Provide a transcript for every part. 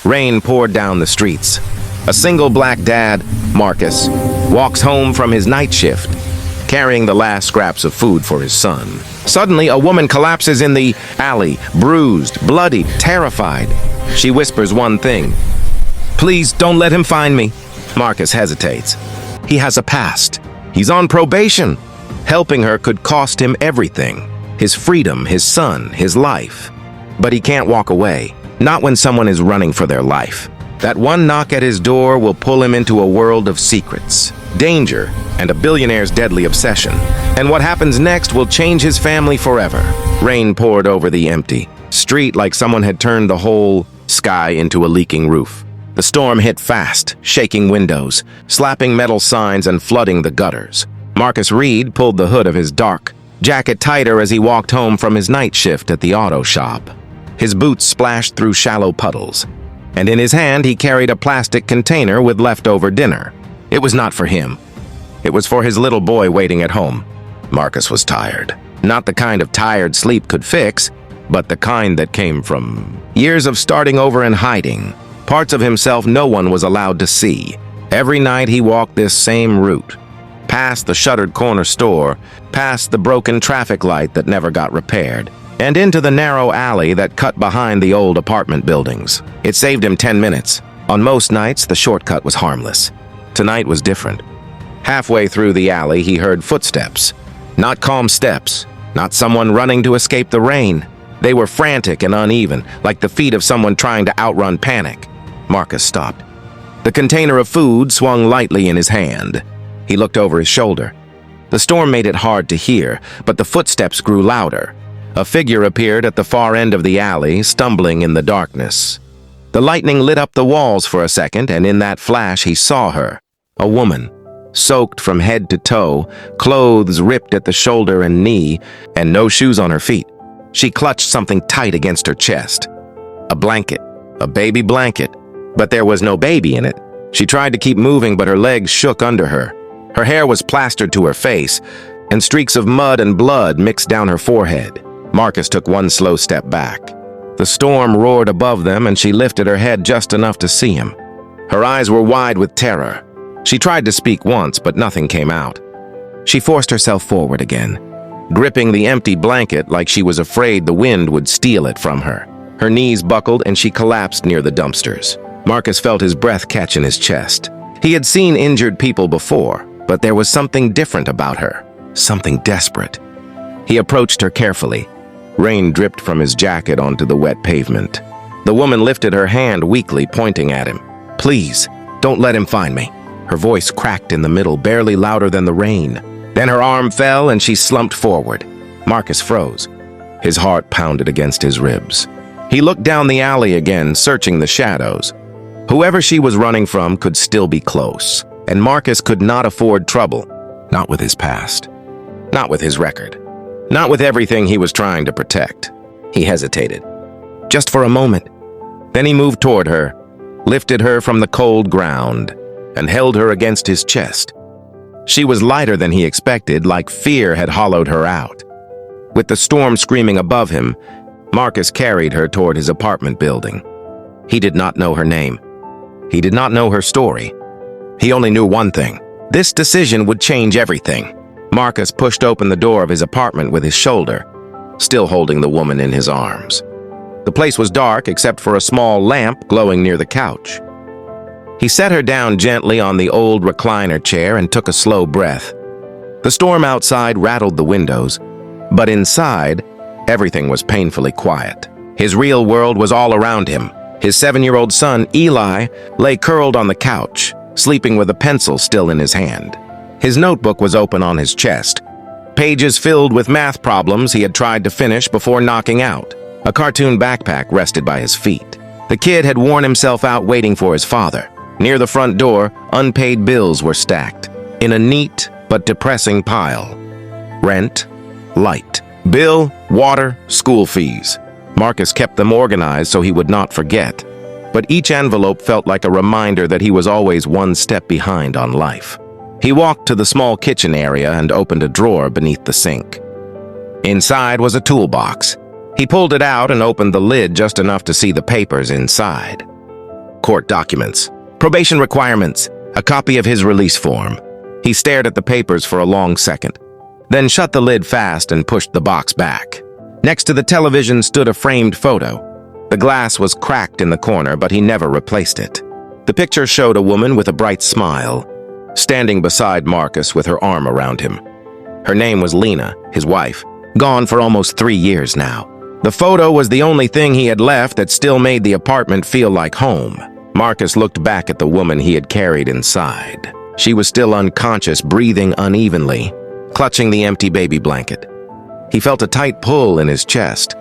Rain poured down the streets. A single black dad, Marcus, walks home from his night shift, carrying the last scraps of food for his son. Suddenly, a woman collapses in the alley, bruised, bloodied, terrified. She whispers one thing: "Please don't let him find me." Marcus hesitates. He has a past. He's on probation. Helping her could cost him everything: his freedom, his son, his life. But he can't walk away, not when someone is running for their life. That one knock at his door will pull him into a world of secrets, danger, and a billionaire's deadly obsession. And what happens next will change his family forever. Rain poured over the empty street like someone had turned the whole sky into a leaking roof. The storm hit fast, shaking windows, slapping metal signs and flooding the gutters. Marcus Reed pulled the hood of his dark jacket tighter as he walked home from his night shift at the auto shop. His boots splashed through shallow puddles, and in his hand he carried a plastic container with leftover dinner. It was not for him. It was for his little boy waiting at home. Marcus was tired. Not the kind of tired sleep could fix, but the kind that came from years of starting over and hiding. Parts of himself no one was allowed to see. Every night he walked this same route, past the shuttered corner store, past the broken traffic light that never got repaired, and into the narrow alley that cut behind the old apartment buildings. It saved him 10 minutes. On most nights, the shortcut was harmless. Tonight was different. Halfway through the alley, he heard footsteps. Not calm steps, not someone running to escape the rain. They were frantic and uneven, like the feet of someone trying to outrun panic. Marcus stopped. The container of food swung lightly in his hand. He looked over his shoulder. The storm made it hard to hear, but the footsteps grew louder. A figure appeared at the far end of the alley, stumbling in the darkness. The lightning lit up the walls for a second, and in that flash he saw her. A woman, soaked from head to toe, clothes ripped at the shoulder and knee, and no shoes on her feet. She clutched something tight against her chest. A blanket, a baby blanket, but there was no baby in it. She tried to keep moving, but her legs shook under her. Her hair was plastered to her face, and streaks of mud and blood mixed down her forehead. Marcus took one slow step back. The storm roared above them, and she lifted her head just enough to see him. Her eyes were wide with terror. She tried to speak once, but nothing came out. She forced herself forward again, gripping the empty blanket like she was afraid the wind would steal it from her. Her knees buckled, and she collapsed near the dumpsters. Marcus felt his breath catch in his chest. He had seen injured people before, but there was something different about her, something desperate. He approached her carefully. Rain dripped from his jacket onto the wet pavement. The woman lifted her hand weakly, pointing at him. "Please, don't let him find me." Her voice cracked in the middle, barely louder than the rain. Then her arm fell and she slumped forward. Marcus froze. His heart pounded against his ribs. He looked down the alley again, searching the shadows. Whoever she was running from could still be close, and Marcus could not afford trouble. Not with his past. Not with his record. Not with everything he was trying to protect. He hesitated. Just for a moment. Then he moved toward her, lifted her from the cold ground, and held her against his chest. She was lighter than he expected, like fear had hollowed her out. With the storm screaming above him, Marcus carried her toward his apartment building. He did not know her name. He did not know her story. He only knew one thing. This decision would change everything. Marcus pushed open the door of his apartment with his shoulder, still holding the woman in his arms. The place was dark except for a small lamp glowing near the couch. He set her down gently on the old recliner chair and took a slow breath. The storm outside rattled the windows, but inside, everything was painfully quiet. His real world was all around him. His 7-year-old son, Eli, lay curled on the couch, sleeping with a pencil still in his hand. His notebook was open on his chest, pages filled with math problems he had tried to finish before knocking out. A cartoon backpack rested by his feet. The kid had worn himself out waiting for his father. Near the front door, unpaid bills were stacked, in a neat but depressing pile. Rent, light, bill, water, school fees. Marcus kept them organized so he would not forget, but each envelope felt like a reminder that he was always one step behind on life. He walked to the small kitchen area and opened a drawer beneath the sink. Inside was a toolbox. He pulled it out and opened the lid just enough to see the papers inside. court documents, probation requirements, a copy of his release form. He stared at the papers for a long second, then shut the lid fast and pushed the box back. Next to the television stood a framed photo. The glass was cracked in the corner, but he never replaced it. The picture showed a woman with a bright smile, standing beside Marcus with her arm around him. Her name was Lena, his wife, gone for almost 3 years now. The photo was the only thing he had left that still made the apartment feel like home. Marcus looked back at the woman he had carried inside. She was still unconscious, breathing unevenly, clutching the empty baby blanket. He felt a tight pull in his chest.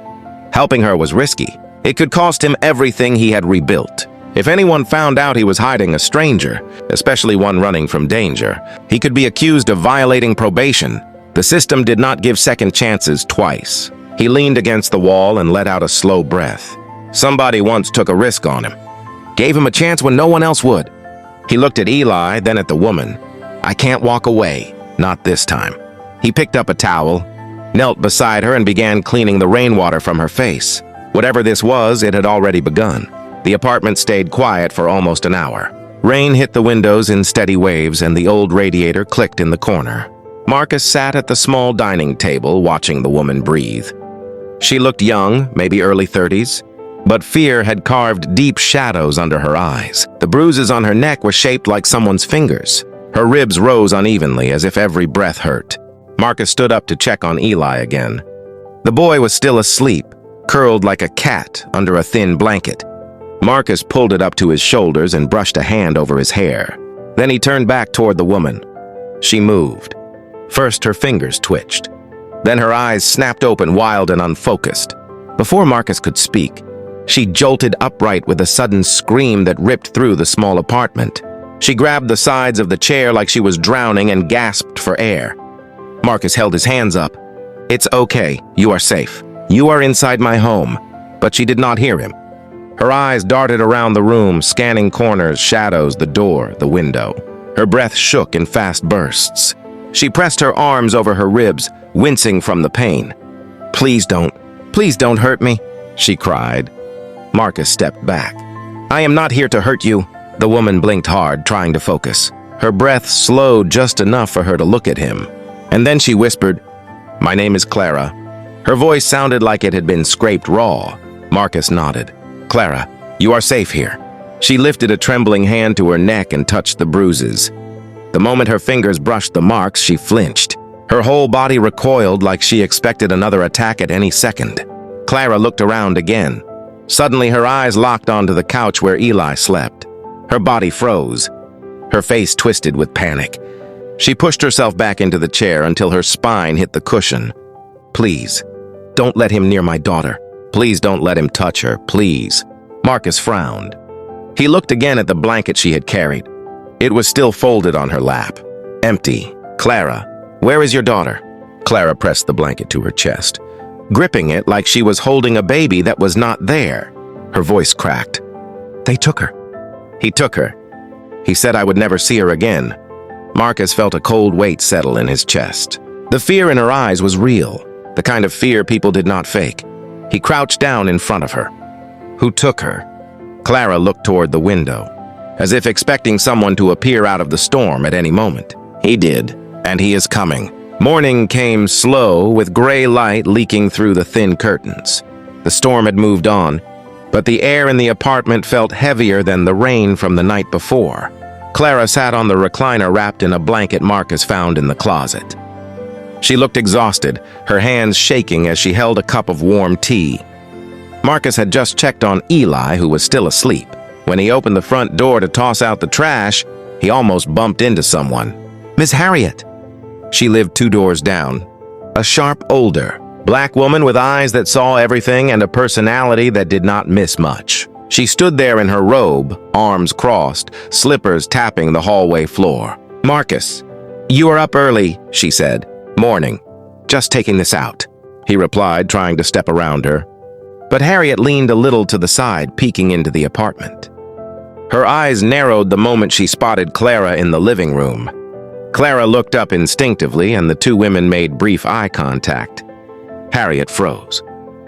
Helping her was risky. It could cost him everything he had rebuilt. If anyone found out he was hiding a stranger, especially one running from danger, he could be accused of violating probation. The system did not give second chances twice. He leaned against the wall and let out a slow breath. Somebody once took a risk on him. Gave him a chance when no one else would. He looked at Eli, then at the woman. I can't walk away. Not this time. He picked up a towel, knelt beside her and began cleaning the rainwater from her face. Whatever this was, it had already begun. The apartment stayed quiet for almost an hour. Rain hit the windows in steady waves and the old radiator clicked in the corner. Marcus sat at the small dining table watching the woman breathe. She looked young, maybe early 30s, but fear had carved deep shadows under her eyes. The bruises on her neck were shaped like someone's fingers. Her ribs rose unevenly as if every breath hurt. Marcus stood up to check on Eli again. The boy was still asleep, curled like a cat under a thin blanket. Marcus pulled it up to his shoulders and brushed a hand over his hair. Then he turned back toward the woman. She moved. First, her fingers twitched. Then her eyes snapped open, wild and unfocused. Before Marcus could speak, she jolted upright with a sudden scream that ripped through the small apartment. She grabbed the sides of the chair like she was drowning and gasped for air. Marcus held his hands up. It's okay. You are safe. You are inside my home. But she did not hear him. Her eyes darted around the room, scanning corners, shadows, the door, the window. Her breath shook in fast bursts. She pressed her arms over her ribs, wincing from the pain. Please don't hurt me, she cried. Marcus stepped back. I am not here to hurt you. The woman blinked hard, trying to focus. Her breath slowed just enough for her to look at him. And then she whispered, My name is Clara. Her voice sounded like it had been scraped raw. Marcus nodded. Clara, you are safe here. She lifted a trembling hand to her neck and touched the bruises. The moment her fingers brushed the marks, she flinched. Her whole body recoiled like she expected another attack at any second. Clara looked around again. Suddenly, her eyes locked onto the couch where Eli slept. Her body froze. Her face twisted with panic. She pushed herself back into the chair until her spine hit the cushion. Please, don't let him near my daughter. Please don't let him touch her, please. Marcus frowned. He looked again at the blanket she had carried. It was still folded on her lap. Empty. Clara, where is your daughter? Clara pressed the blanket to her chest, gripping it like she was holding a baby that was not there. Her voice cracked. They took her. He took her. He said I would never see her again. Marcus felt a cold weight settle in his chest. The fear in her eyes was real, the kind of fear people did not fake. He crouched down in front of her. Who took her? Clara looked toward the window, as if expecting someone to appear out of the storm at any moment. He did, and he is coming. Morning came slow, with gray light leaking through the thin curtains. The storm had moved on, but the air in the apartment felt heavier than the rain from the night before. Clara sat on the recliner wrapped in a blanket Marcus found in the closet. She looked exhausted, her hands shaking as she held a cup of warm tea. Marcus had just checked on Eli, who was still asleep. When he opened the front door to toss out the trash, he almost bumped into someone. Miss Harriet. She lived 2 doors down. A sharp, older, black woman with eyes that saw everything and a personality that did not miss much. She stood there in her robe, arms crossed, slippers tapping the hallway floor. Marcus, you are up early, she said. Morning. Just taking this out, he replied, trying to step around her. But Harriet leaned a little to the side, peeking into the apartment. Her eyes narrowed the moment she spotted Clara in the living room. Clara looked up instinctively, and the 2 women made brief eye contact. Harriet froze.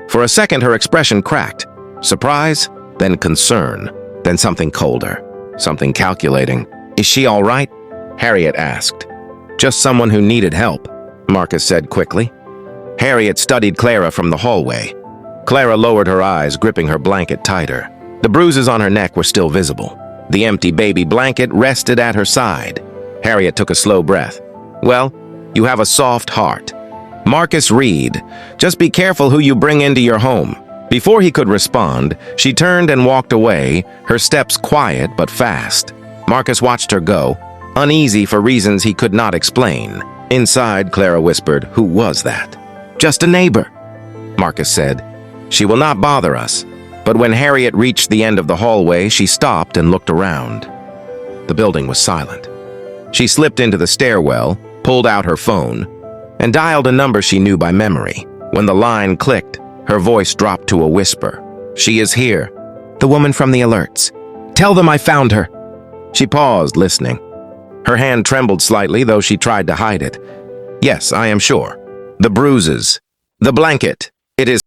For a second, her expression cracked. Surprise, then concern. Then something colder, something calculating. "Is she all right?" Harriet asked. "Just someone who needed help," Marcus said quickly. Harriet studied Clara from the hallway. Clara lowered her eyes, gripping her blanket tighter. The bruises on her neck were still visible. The empty baby blanket rested at her side. Harriet took a slow breath. "Well, you have a soft heart." Marcus Reed, "Just be careful who you bring into your home." Before he could respond, she turned and walked away, her steps quiet but fast. Marcus watched her go, uneasy for reasons he could not explain. Inside, Clara whispered, "Who was that?" "Just a neighbor," Marcus said. "She will not bother us." But when Harriet reached the end of the hallway, she stopped and looked around. The building was silent. She slipped into the stairwell, pulled out her phone, and dialed a number she knew by memory. When the line clicked, her voice dropped to a whisper. "She is here. The woman from the alerts. Tell them I found her." She paused, listening. Her hand trembled slightly, though she tried to hide it. "Yes, I am sure. The bruises. The blanket. It is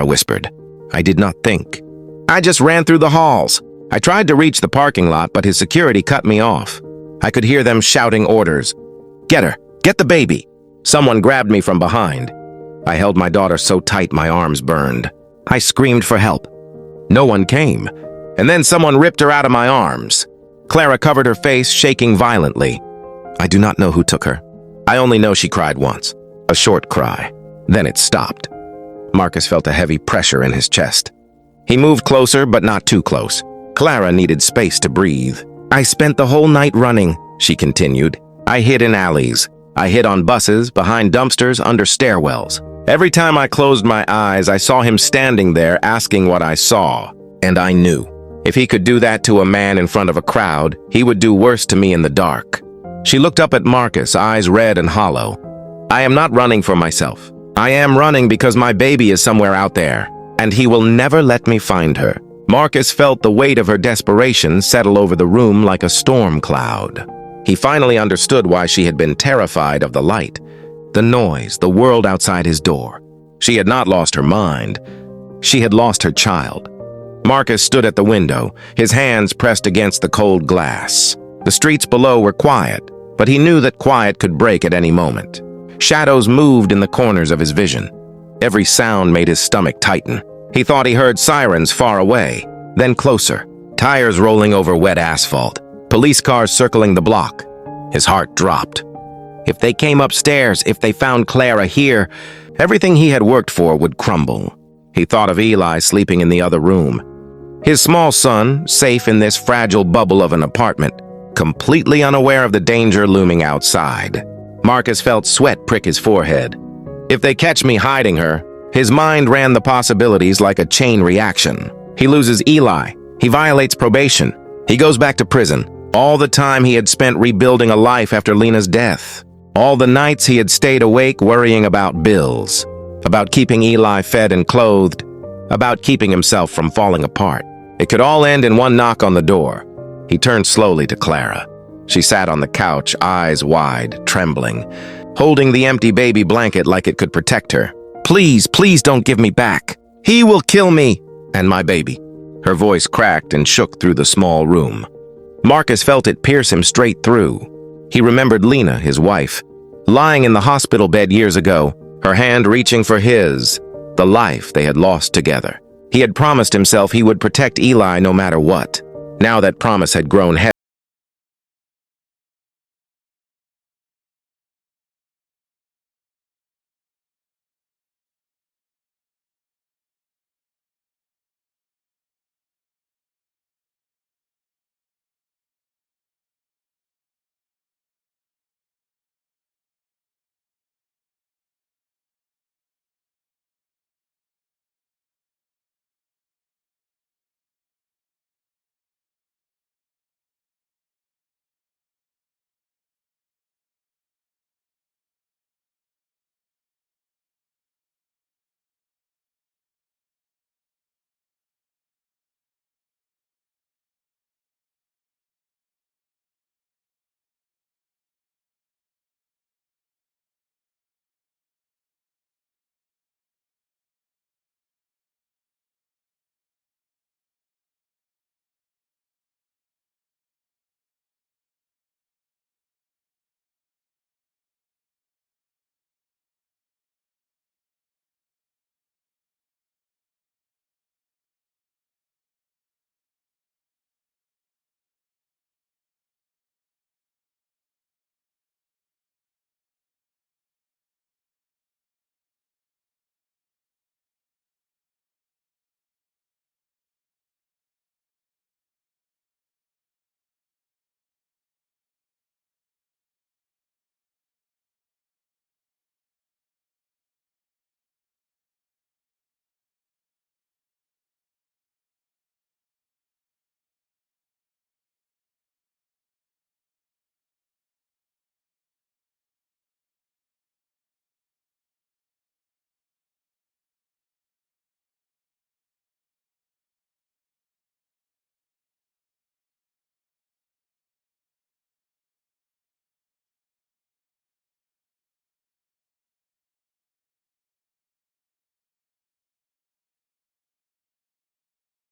I whispered. I did not think. I just ran through the halls. I tried to reach the parking lot, but his security cut me off. I could hear them shouting orders. Get her! Get the baby! Someone grabbed me from behind. I held my daughter so tight my arms burned. I screamed for help. No one came. And then someone ripped her out of my arms. Clara covered her face, shaking violently. I do not know who took her. I only know she cried once. A short cry. Then it stopped. Marcus felt a heavy pressure in his chest. He moved closer, but not too close. Clara needed space to breathe. I spent the whole night running, she continued. I hid in alleys. I hid on buses, behind dumpsters, under stairwells. Every time I closed my eyes, I saw him standing there asking what I saw. And I knew. If he could do that to a man in front of a crowd, he would do worse to me in the dark. She looked up at Marcus, eyes red and hollow. I am not running for myself. I am running because my baby is somewhere out there, and he will never let me find her. Marcus felt the weight of her desperation settle over the room like a storm cloud. He finally understood why she had been terrified of the light, the noise, the world outside his door. She had not lost her mind. She had lost her child. Marcus stood at the window, his hands pressed against the cold glass. The streets below were quiet, but he knew that quiet could break at any moment. Shadows moved in the corners of his vision. Every sound made his stomach tighten. He thought he heard sirens far away, then closer, tires rolling over wet asphalt, police cars circling the block. His heart dropped. If they came upstairs, if they found Clara here, everything he had worked for would crumble. He thought of Eli sleeping in the other room. His small son, safe in this fragile bubble of an apartment, completely unaware of the danger looming outside. Marcus felt sweat prick his forehead. If they catch me hiding her, his mind ran the possibilities like a chain reaction. He loses Eli. He violates probation. He goes back to prison. All the time he had spent rebuilding a life after Lena's death. All the nights he had stayed awake worrying about bills. About keeping Eli fed and clothed. About keeping himself from falling apart. It could all end in one knock on the door. He turned slowly to Clara. She sat on the couch, eyes wide, trembling, holding the empty baby blanket like it could protect her. Please, please don't give me back. He will kill me. And my baby. Her voice cracked and shook through the small room. Marcus felt it pierce him straight through. He remembered Lena, his wife, lying in the hospital bed years ago, her hand reaching for his, the life they had lost together. He had promised himself he would protect Eli no matter what. Now that promise had grown heavy.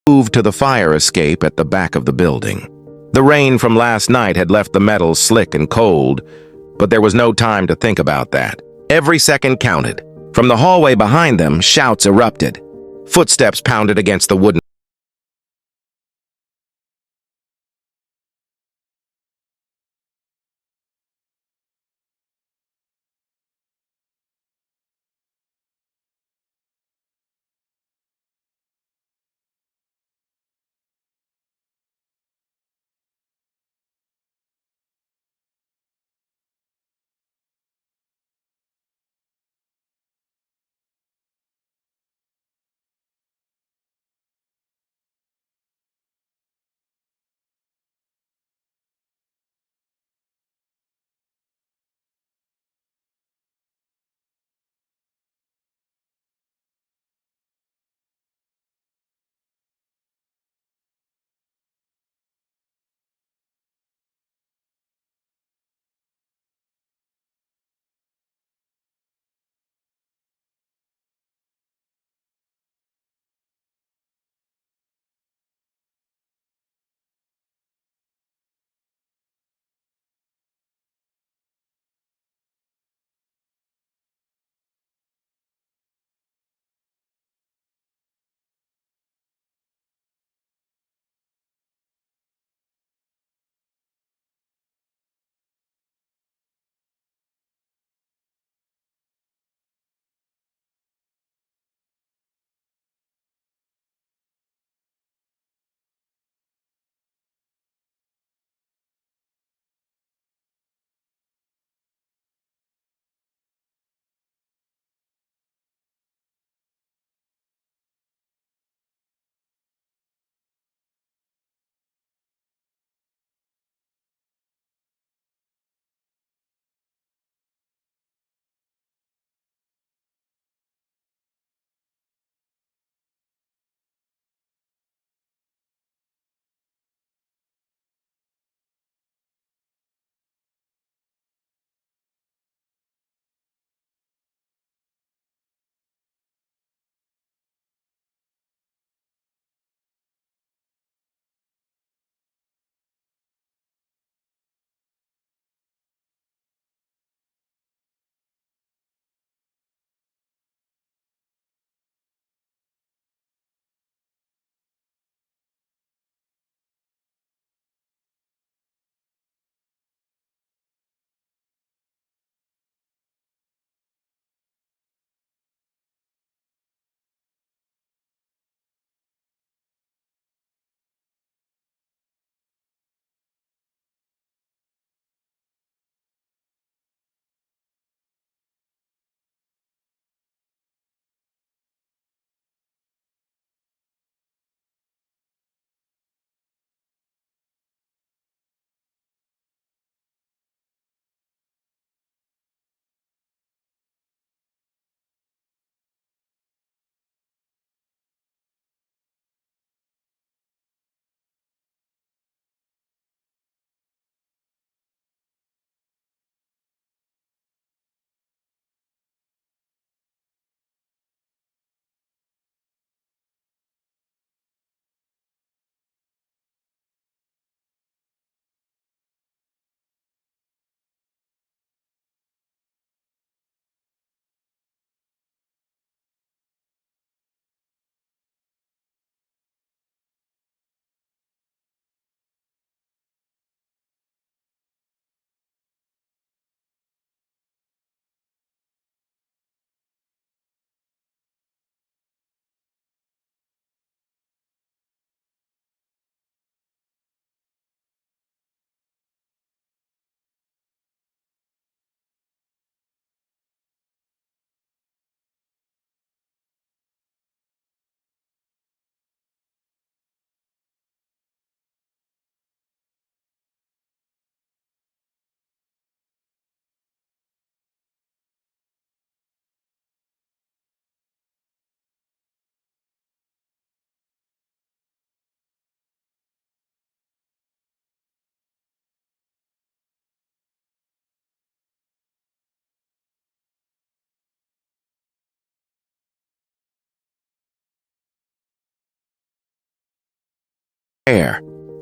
moved to the fire escape at the back of the building. The rain from last night had left the metal slick and cold, but there was no time to think about that. Every second counted. From the hallway behind them, shouts erupted. Footsteps pounded against the wooden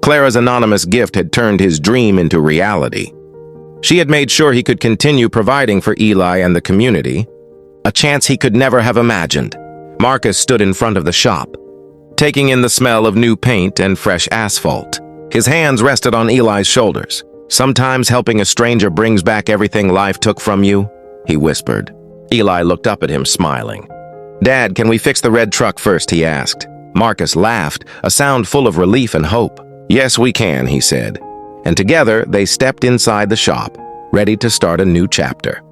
Clara's anonymous gift had turned his dream into reality. She had made sure he could continue providing for Eli and the community, a chance he could never have imagined. Marcus stood in front of the shop, taking in the smell of new paint and fresh asphalt. His hands rested on Eli's shoulders. "Sometimes helping a stranger brings back everything life took from you," he whispered. Eli looked up at him, smiling. "Dad, can we fix the red truck first?" he asked. Marcus laughed, a sound full of relief and hope. "Yes, we can," he said. And together, they stepped inside the shop, ready to start a new chapter.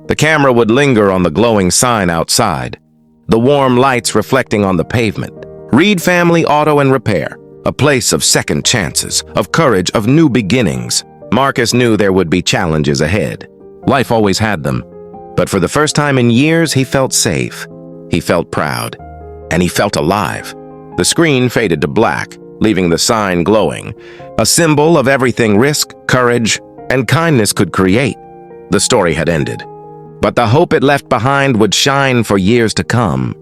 The camera would linger on the glowing sign outside, the warm lights reflecting on the pavement. Reed Family Auto and Repair, a place of second chances, of courage, of new beginnings. Marcus knew there would be challenges ahead. Life always had them. But for the first time in years, he felt safe. He felt proud. And he felt alive. The screen faded to black, leaving the sign glowing, a symbol of everything risk, courage, and kindness could create. The story had ended. But the hope it left behind would shine for years to come.